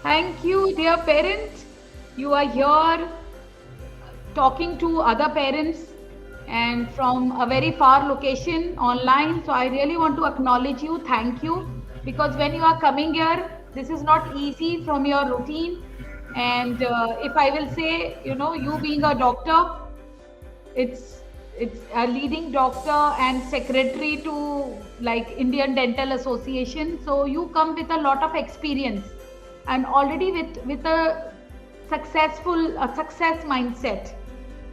Thank you, dear parent. You are here talking to other parents and from a very far location online. So I really want to acknowledge you. Thank you. Because when you are coming here, this is not easy from your routine. And if I will say, you being a doctor, it's it's a leading doctor and secretary to like Indian Dental Association. So you come with a lot of experience and already with a success mindset.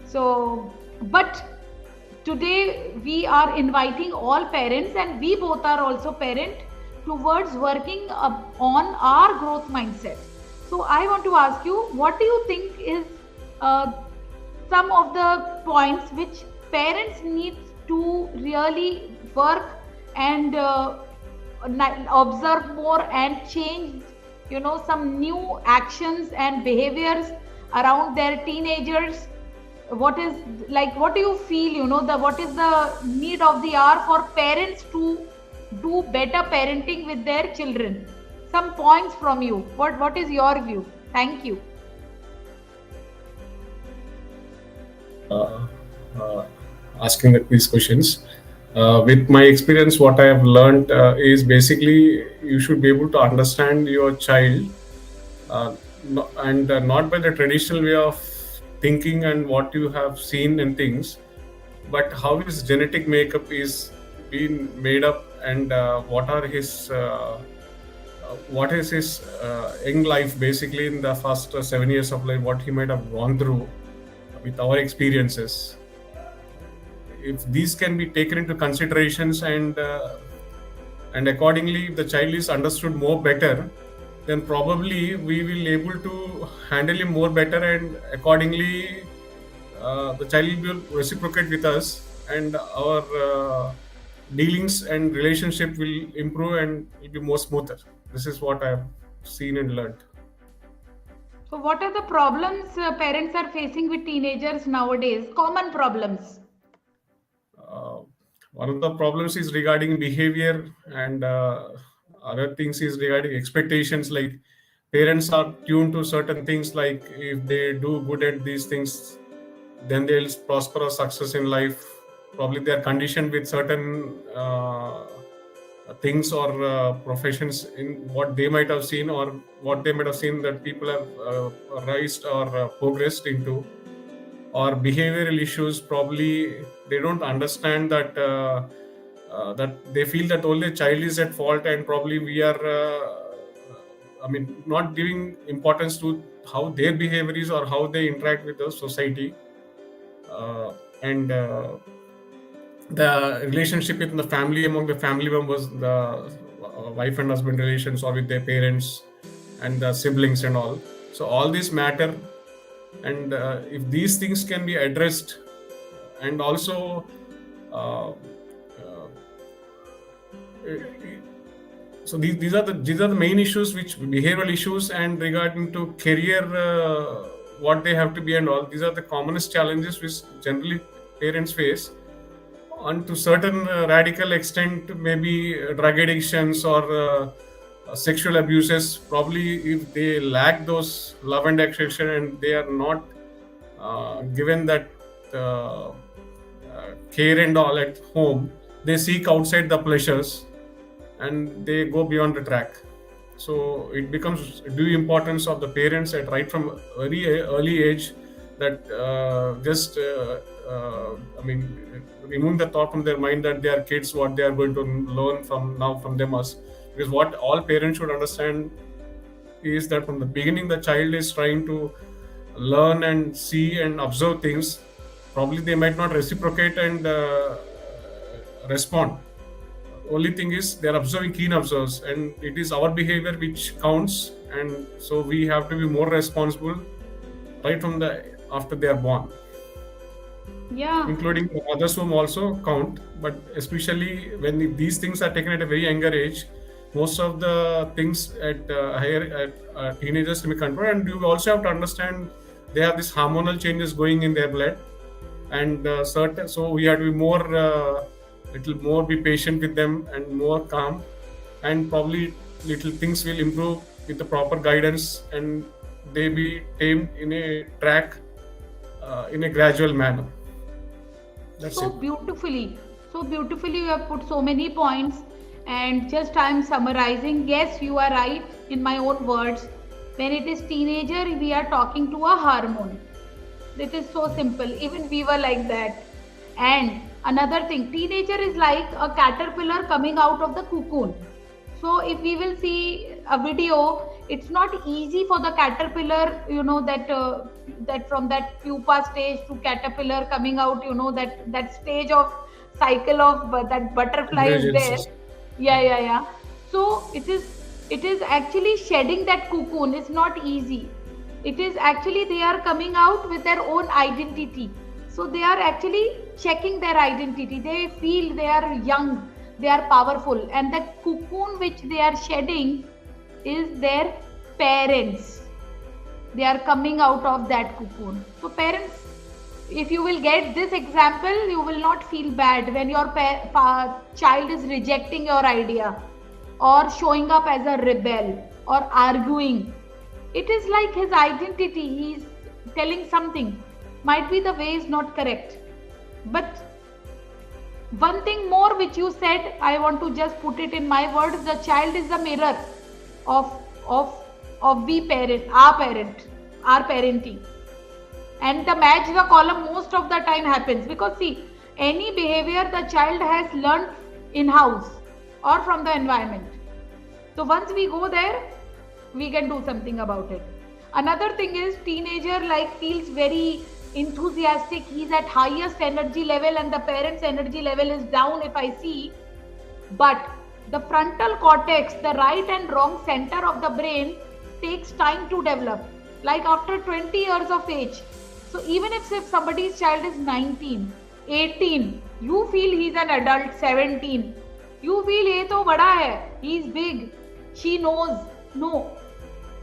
So, but today we are inviting all parents, and we both are also parent towards working on our growth mindset. So I want to ask you, what do you think is uh, some of the points which parents need to really work and observe more and change, some new actions and behaviors around their teenagers? What is, like, what do you feel, the what is the need of the hour for parents to do better parenting with their children? Some points from you. What is your view? Thank you. uh, uh, Asking these questions. With my experience, what I have learned is basically you should be able to understand your child, and not by the traditional way of thinking and what you have seen in things, but how his genetic makeup is being made up, and what is his young life basically in the first 7 years of life, what he might have gone through with our experiences. If these can be taken into considerations, and accordingly the child is understood more better, then probably we will able to handle him more better, and accordingly the child will reciprocate with us, and our dealings and relationship will improve and will be more smoother. This is what I have seen and learned. So what are the problems parents are facing with teenagers nowadays? Common problems. uh, One of the problems is regarding behavior, and other things is regarding expectations. Like, parents are tuned to certain things, like if they do good at these things, then they'll prosper or success in life. Probably they are conditioned with certain things or professions in what they might have seen, or what they might have seen that people have raised or progressed into, or behavioral issues. Probably they don't understand that they feel that only child is at fault, and probably we are not giving importance to how their behavior is or how they interact with the society, and the relationship in the family, among the family members, the wife and husband relations, or with their parents and the siblings and all. So all these matter, and if these things can be addressed, and also uh, uh, these are the main issues, which behavioral issues, and regarding to career, what they have to be and all. These are the commonest challenges which generally parents face, and to certain radical extent, maybe drug addictions or sexual abuses. Probably if they lack those love and affection, and they are not given that care and all at home, they seek outside the pleasures, and they go beyond the track. So it becomes due importance of the parents at right from very early age, that just remove the thought from their mind that they are kids, what they are going to learn from now from them us. Because what all parents should understand is that from the beginning the child is trying to learn and see and observe things. Probably they might not reciprocate and respond. Only thing is they're observing, keen observers, and it is our behavior which counts. And so we have to be more responsible right from the after they are born, Yeah. including the mother's home also count. But especially when these things are taken at a very younger age, most of the things at higher at teenagers to be controlled. And you also have to understand they have these hormonal changes going in their blood, and certain, so we have to be more little more be patient with them and more calm, and probably little things will improve with the proper guidance, and they be tamed in a track in a gradual manner. That's So it. beautifully, so beautifully, you have put so many points, and just I am summarizing. Yes, you are right in my own words. When it is teenager, we are talking to a hormone. It is so simple. Even we were like that. And another thing, teenager is like a caterpillar coming out of the cocoon. So if we will see a video, it's not easy for the caterpillar, that from that pupa stage to caterpillar coming out, that stage of cycle of that butterfly is there. Emergencies. Yeah. So it is actually shedding that cocoon is not easy. It is actually they are coming out with their own identity. So they are actually checking their identity. They feel they are young, they are powerful, and the cocoon which they are shedding is their parents. They are coming out of that cocoon. So parents, if you will get this example, you will not feel bad when your child is rejecting your idea or showing up as a rebel or arguing. It is like his identity. He is telling something. Might be the way is not correct. But one thing more which you said, I want to just put it in my words. The child is the mirror of of our parenting. And the match the column most of the time happens, because see, any behavior the child has learned in house or from the environment. So once we go there, we can do something about it. Another thing is, teenager feels very enthusiastic. He's at highest energy level and the parent's energy level is down, if I see. But the frontal cortex, the right and wrong center of the brain, takes time to develop, like after 20 years of age. So even if somebody's child is 19, 18, you feel he's an adult. 17, you feel ye to bada hai, he's big, she knows. No,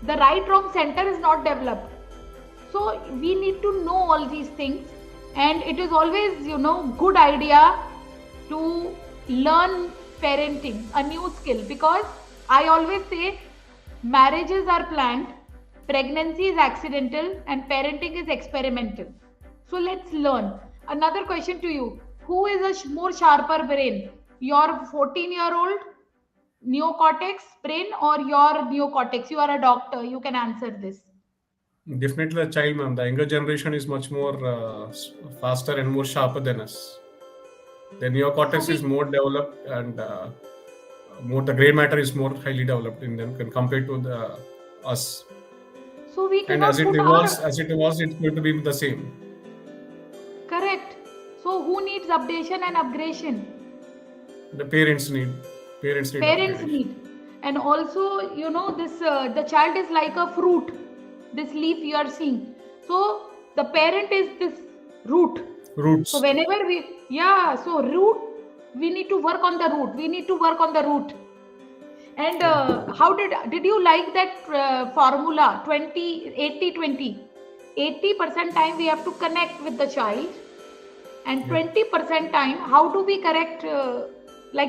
the right wrong center is not developed. So we need to know all these things, and it is always good idea to learn parenting, a new skill, because I always say marriages are planned, pregnancy is accidental, and parenting is experimental. So let's learn. Another question to you: who is a more sharper brain, your 14-year-old neocortex brain or your neocortex? You are a doctor, you can answer this. Definitely the child, ma'am. The younger generation is much more faster and more sharper than us. The So neocortex is we more developed, and the gray matter is more highly developed in them compared to us. so we And cannot put our as it was, it's going to be the same. correct. So who needs updation and upgradation? The parents need Parents upgradation. need. And also, this the child is like a fruit, this leaf you are seeing. So the parent is this root. So Roots. whenever so root, we need to work on the root. We need to work on the root. And Yeah. how did you like that formula 20 80 20? 80% time we have to connect with the child, and Yeah. 20% time how do we correct,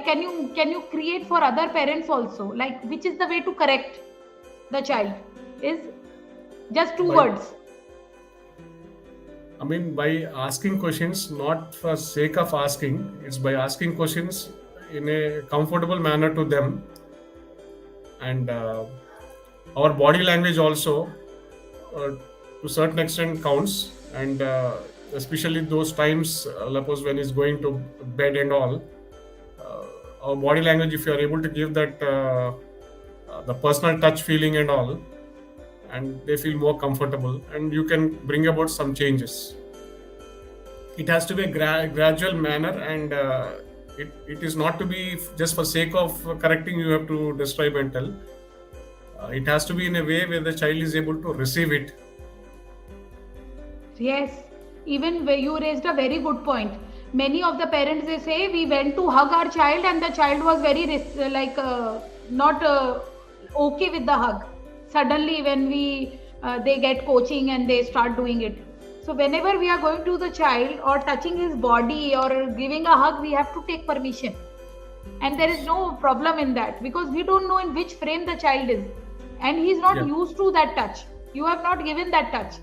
can you create for other parents also, like which is the way to correct the child? Is just two By words. by asking questions, not for sake of asking, it's by asking questions in a comfortable manner to them, and our body language also, uh, to certain extent, counts, and especially those times, suppose when he's going to bed and all, our body language, if you are able to give that the personal touch feeling and all, and they feel more comfortable, and you can bring about some changes. It has to be a gradual manner, and it is not to be just for sake of correcting. You have to describe and tell. It has to be in a way where the child is able to receive it. Yes, even where you raised a very good point. Many of the parents, they say we went to hug our child and the child was very not okay with the hug. Suddenly, when they get coaching and they start doing it. So whenever we are going to the child or touching his body or giving a hug, we have to take permission. And there is no problem in that, because we don't know in which frame the child is, and he's not Yeah. used to that touch. You have not given that touch.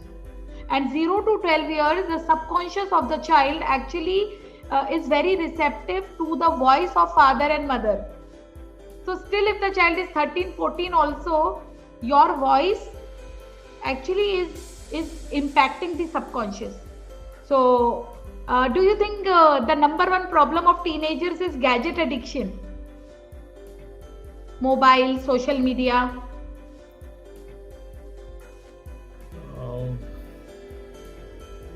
And 0 to 12 years, the subconscious of the child actually is very receptive to the voice of father and mother. So still, if the child is 13, 14 also, your voice actually is impacting the subconscious. So do you think the number one problem of teenagers is gadget addiction, mobile, social media? Uh,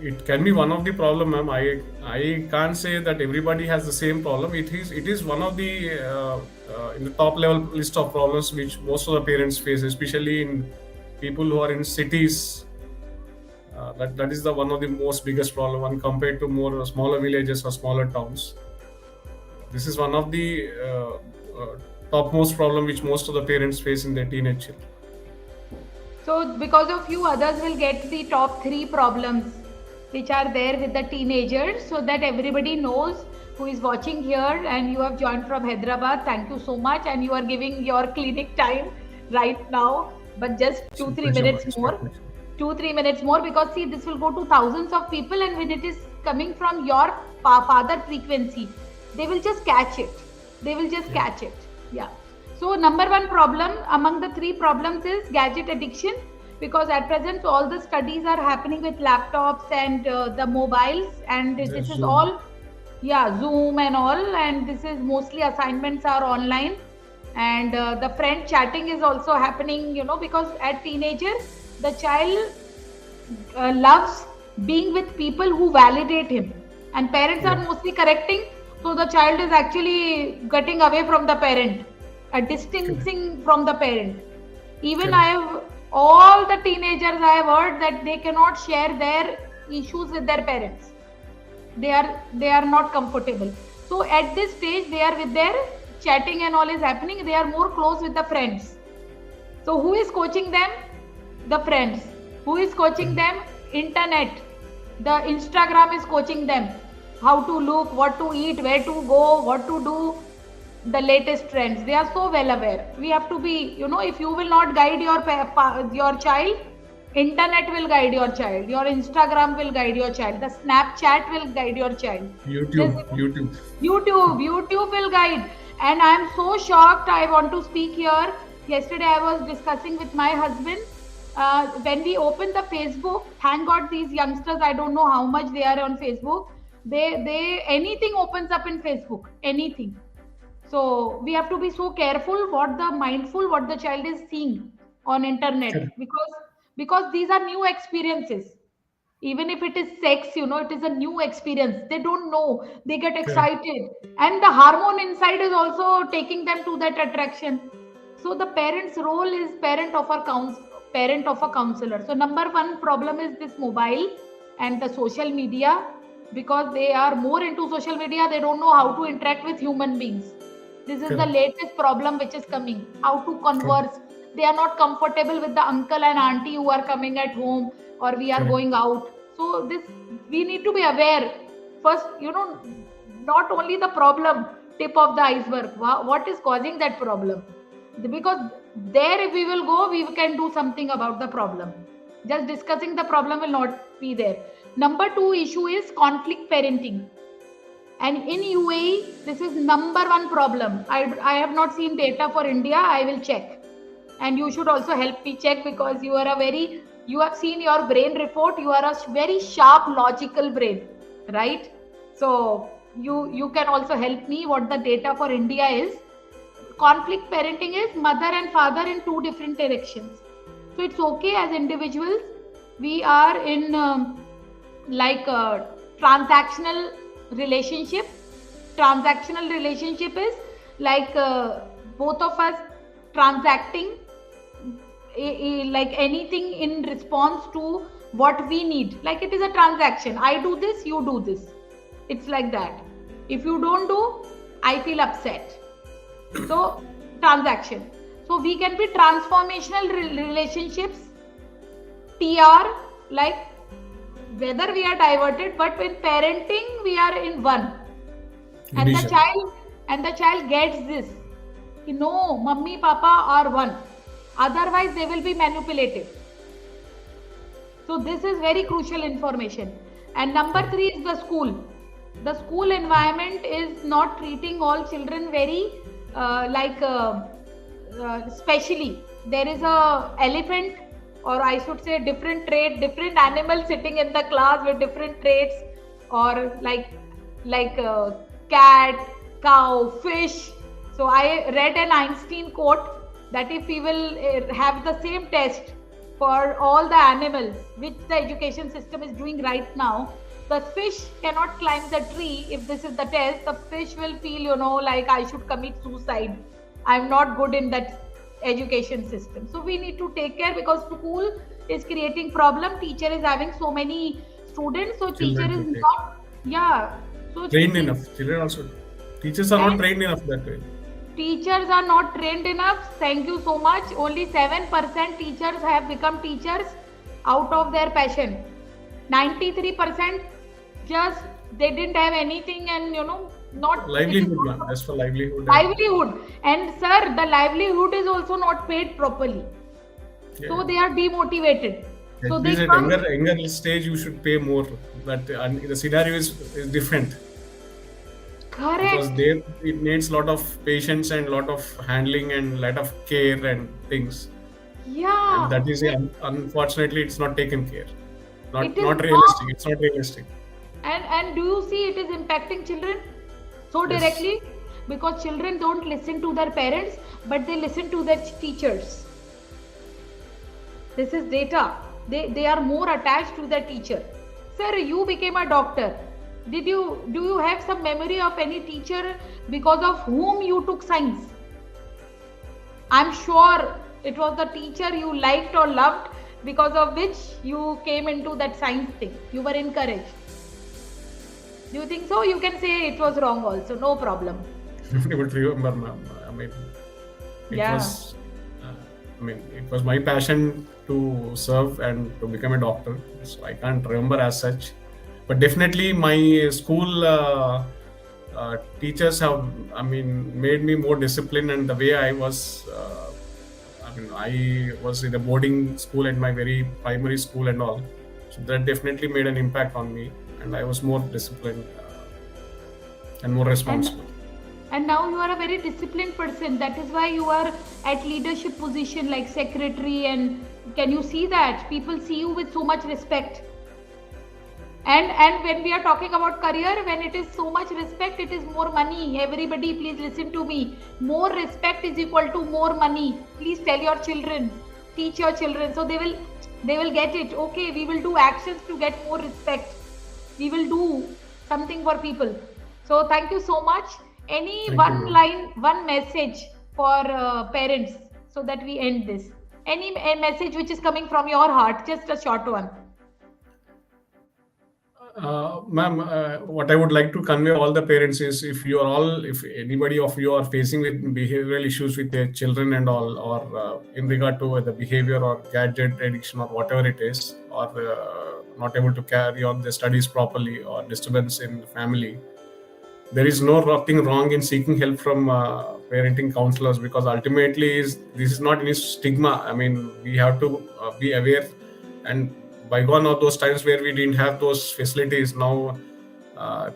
it can be one of the problem, ma'am. I can't say that everybody has the same problem. It is one of the in the top level list of problems which most of the parents face, especially in people who are in cities. That is the one of the most biggest problem when compared to more smaller villages or smaller towns. This is one of the topmost problem which most of the parents face in their teenage children. So because of you, others will get the top three problems which are there with the teenagers, so that everybody knows who is watching here. And you have joined from Hyderabad. Thank you so much. And you are giving your clinic time right now, but just It's two, my three pleasure, ma'am. minutes It's my more. pleasure. 2-3 minutes more, because see, this will go to thousands of people, and when it is coming from your father frequency, they will just catch it. They will just Yeah. catch it. Yeah. So number one problem among the three problems is gadget addiction, because at present all the studies are happening with laptops and the mobiles, and The this is Zoom. all, yeah, Zoom and all, and this is mostly assignments are online, and the friend chatting is also happening, because at teenager the child loves being with people who validate him, and parents are Yeah. mostly correcting, so the child is actually getting away from the parent, Correct. distancing from the parent. Even I Correct. have, all the teenagers I have heard that they cannot share their issues with their parents. They are not comfortable. So at this stage they are with their chatting and all is happening, they are more close with the friends. So who is coaching them? The friends. Who is coaching them? Internet. The Instagram is coaching them how to look, what to eat, where to go, what to do, the latest trends. They are so well aware. We have to be, if you will not guide your child, internet will guide your child. Your Instagram will guide your child. The Snapchat will guide your child. This YouTube. YouTube. YouTube will guide. And I am so shocked. I want to speak here. Yesterday, I was discussing with my husband. When we open the Facebook, thank God these youngsters, I don't know how much they are on Facebook. They anything opens up in Facebook, anything. So we have to be so careful what the child is seeing on internet, Correct. because these are new experiences. Even if it is sex, it is a new experience, they don't know, they get Correct. excited, and the hormone inside is also taking them to that attraction. So the parent's role is parent of a counselor. So number one problem is this mobile and the social media, because they are more into social media, they don't know how to interact with human beings. This is the Correct. latest problem which is coming, how to Correct. converse. They are not comfortable with the uncle and auntie who are coming at home, or we are Correct. going out. So this, we need to be aware first, not only the problem, tip of the iceberg, what is causing that problem, because there if we will go, we can do something about the problem. Just discussing the problem will not be there. Number two issue is conflict parenting. And in UAE, this is number one problem. I have not seen data for India. I will check. And you should also help me check, because you have seen your brain report. You are a very sharp, logical brain, right? So you can also help me what the data for India is. Conflict parenting is mother and father in two different directions. So it's okay as individuals. We are in like a transactional relationship. Transactional relationship is like both of us transacting like anything in response to what we need. Like it is a transaction. I do this, you do this. It's like that. If you don't do, I feel upset. So transaction. So we can be transformational relationships, TR, like whether we are diverted, but in parenting we are in one. And the Unison. child, and the child gets this, no, mummy, papa are one. Otherwise, they will be manipulative. So this is very crucial information. And number 3 is the school. The school environment is not treating all children very specially. There is a elephant, or I should say different trait, different animals sitting in the class with different traits, or like cat, cow, fish. So I read an Einstein quote that if we will have the same test for all the animals, which the education system is doing right now, the fish cannot climb the tree. If this is the test, the fish will feel, like I should commit suicide. I'm not good in that education system. So we need to take care, because school is creating problem. Teacher is having so many students, so teacher is not, so trained enough. Children also, teachers are not trained enough that way. Teachers are not trained enough. Thank you so much. Only 7% teachers have become teachers out of their passion. 93% just they didn't have anything, and not livelihood, just for livelihood. And sir, the livelihood is also not paid properly. Yeah. So they are demotivated. At so least at younger stage you should pay more. But the scenario is different. Correct. Because it needs a lot of patience and lot of handling and lot of care and things. Yeah. And that is unfortunately it's not taken care. Not realistic. It's not realistic. And do you see it is impacting children so directly? Yes. Because children don't listen to their parents, but they listen to their teachers. This is data. They are more attached to their teacher. Sir, you became a doctor. Do you have some memory of any teacher because of whom you took science? I'm sure it was the teacher you liked or loved, because of which you came into that science thing. You were encouraged. Do you think so? You can say it was wrong also. No problem. I would remember, ma'am. It was my passion to serve and to become a doctor. So I can't remember as such. But definitely my school teachers have, made me more disciplined, and the way I was, I was in a boarding school at my very primary school and all. So that definitely made an impact on me, and I was more disciplined and more responsible. And now you are a very disciplined person. That is why you are at leadership position like secretary, and can you see that? People see you with so much respect. And when we are talking about career, when it is so much respect, it is more money. Everybody, please listen to me. More respect is equal to more money. Please tell your children, teach your children, so they will get it. Okay, we will do actions to get more respect. We will do something for people. So thank you so much. One message for parents, so that we end this. Any message which is coming from your heart, just a short one. Ma'am, what I would like to convey all the parents is, if anybody of you are facing with behavioral issues with their children and all, or in regard to the behavior or gadget addiction or whatever it is, or not able to carry on their studies properly, or disturbance in the family, there is nothing wrong in seeking help from parenting counselors, because ultimately this is not any stigma. We have to be aware, and bygone are those times where we didn't have those facilities. Now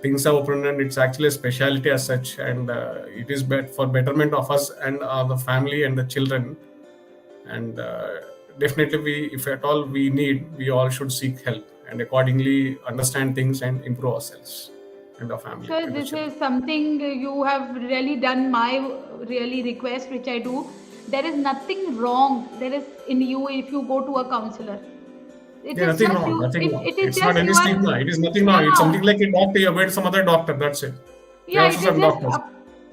things are open, and it's actually a specialty as such, and it is for betterment of us and the family and the children. And definitely, if at all we all should seek help, and accordingly understand things and improve ourselves and our family. Sir, this is something you have really done my really request, which I do. There is nothing wrong. There is in you if you go to a counselor. Nothing wrong. It's not any stigma. It is nothing wrong. It's something like a doctor. You went some other doctor. That's it. Yeah, it is just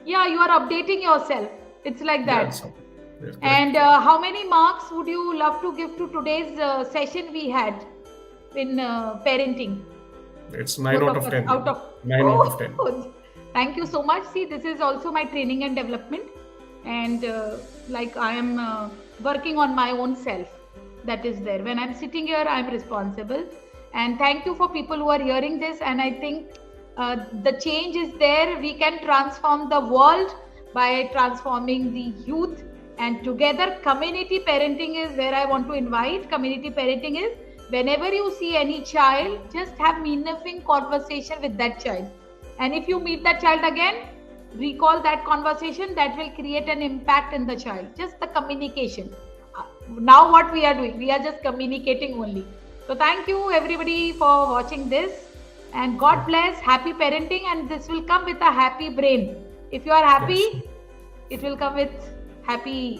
you are updating yourself. It's like that. And how many marks would you love to give to today's session we had in parenting? It's 9 out of 10. 9 out of 10. Thank you so much. See, this is also my training and development, and I am working on my own self. That is there. When I'm sitting here, I'm responsible. And thank you for people who are hearing this. And I think the change is there. We can transform the world by transforming the youth. And together, community parenting is where I want to invite. Community parenting is whenever you see any child, just have meaningful conversation with that child. And if you meet that child again, recall that conversation. That will create an impact in the child. Just the communication. Now what we are doing, we are just communicating only. So thank you everybody for watching this, and God bless. Happy parenting, and this will come with a happy brain. If you are happy, Yes. it will come with happy